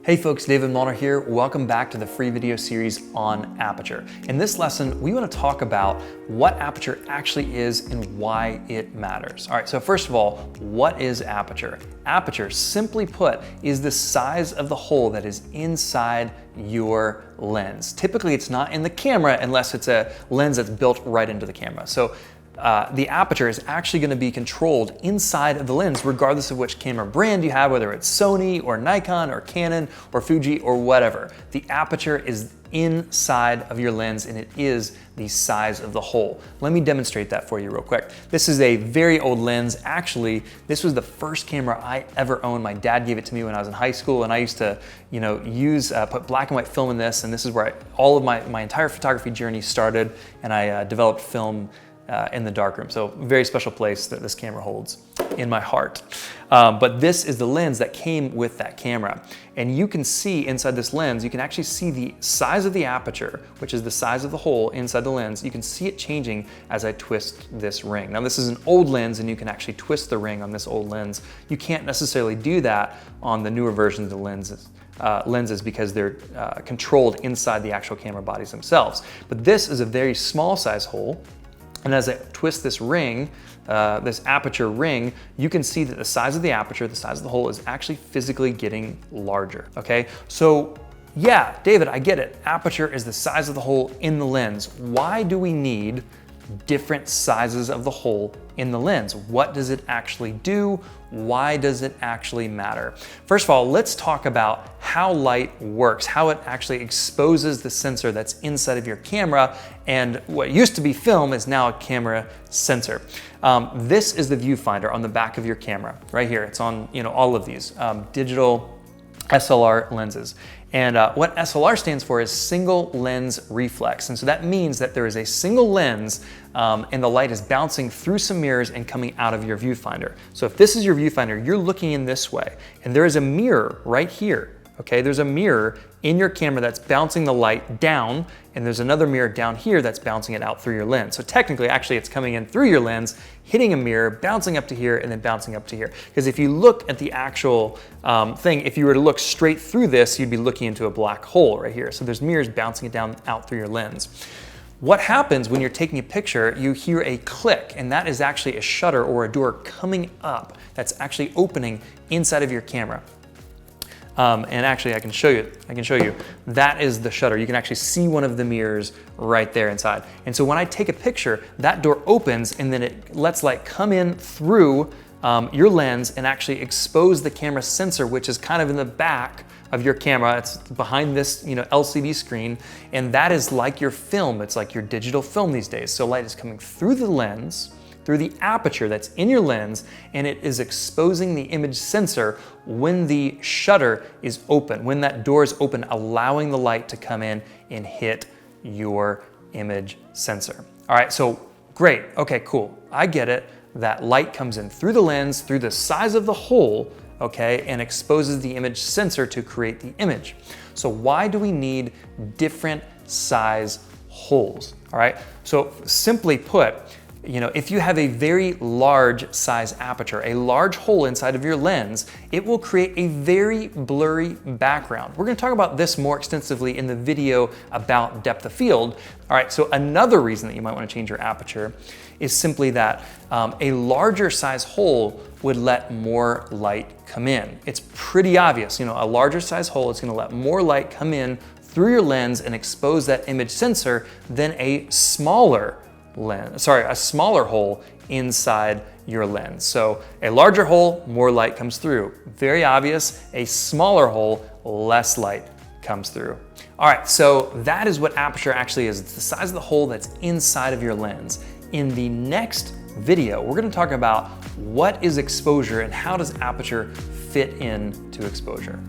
Hey folks, David Malner here. Welcome back to the free video series on Aperture. In this lesson, we want to talk about what Aperture actually is and why it matters. All right, so first of all, what is Aperture? Aperture, simply put, is the size of the hole that is inside your lens. Typically, it's not in the camera unless it's a lens that's built right into the camera. So the aperture is actually going to be controlled inside of the lens regardless of which camera brand you have, whether it's Sony or Nikon or Canon or Fuji or whatever. The aperture is inside of your lens and it is the size of the hole. Let me demonstrate that for you real quick. This is a very old lens. Actually, this was the first camera I ever owned. My dad gave it to me when I was in high school, and I used to, put black and white film in this, and this is where all of my entire photography journey started, and I developed film in the darkroom. So very special place that this camera holds in my heart. But this is the lens that came with that camera. And you can see inside this lens, you can actually see the size of the aperture, which is the size of the hole inside the lens. You can see it changing as I twist this ring. Now this is an old lens and you can actually twist the ring on this old lens. You can't necessarily do that on the newer versions of lenses because they're controlled inside the actual camera bodies themselves. But this is a very small size hole. And as I twist this ring, this aperture ring, you can see that the size of the aperture, the size of the hole is actually physically getting larger, okay? So yeah, David, I get it. Aperture is the size of the hole in the lens. Why do we need different sizes of the hole in the lens? What does it actually do? Why does it actually matter? First of all, let's talk about how light works, how it actually exposes the sensor that's inside of your camera, and what used to be film is now a camera sensor. This is the viewfinder on the back of your camera, right here. It's on all of these digital SLR lenses. And what SLR stands for is single lens reflex. And so that means that there is a single lens and the light is bouncing through some mirrors and coming out of your viewfinder. So if this is your viewfinder, you're looking in this way, and there is a mirror right here. Okay, there's a mirror in your camera that's bouncing the light down, and there's another mirror down here that's bouncing it out through your lens. So technically, actually, it's coming in through your lens, hitting a mirror, bouncing up to here, and then bouncing up to here. Because if you look at the actual thing, if you were to look straight through this, you'd be looking into a black hole right here. So there's mirrors bouncing it down out through your lens. What happens when you're taking a picture, you hear a click, and that is actually a shutter or a door coming up that's actually opening inside of your camera. And actually I can show you, that is the shutter. You can actually see one of the mirrors right there inside. And so when I take a picture, that door opens and then it lets light come in through your lens and actually expose the camera sensor, which is kind of in the back of your camera. It's behind this LCD screen, and that is like your film. It's like your digital film these days. So light is coming through the lens, through the aperture that's in your lens, and it is exposing the image sensor when the shutter is open, when that door is open, allowing the light to come in and hit your image sensor. All right, so great, okay, cool. I get it. That light comes in through the lens, through the size of the hole, okay, and exposes the image sensor to create the image. So why do we need different size holes? All right, so simply put, if you have a very large size aperture, a large hole inside of your lens, it will create a very blurry background. We're going to talk about this more extensively in the video about depth of field. All right, so another reason that you might want to change your aperture is simply that a larger size hole would let more light come in. It's pretty obvious, a larger size hole is going to let more light come in through your lens and expose that image sensor than a smaller hole inside your lens. So a larger hole, more light comes through. Very obvious. A smaller hole, less light comes through. All right, so that is what aperture actually is. It's the size of the hole that's inside of your lens. In the next video, we're going to talk about what is exposure and how does aperture fit into exposure.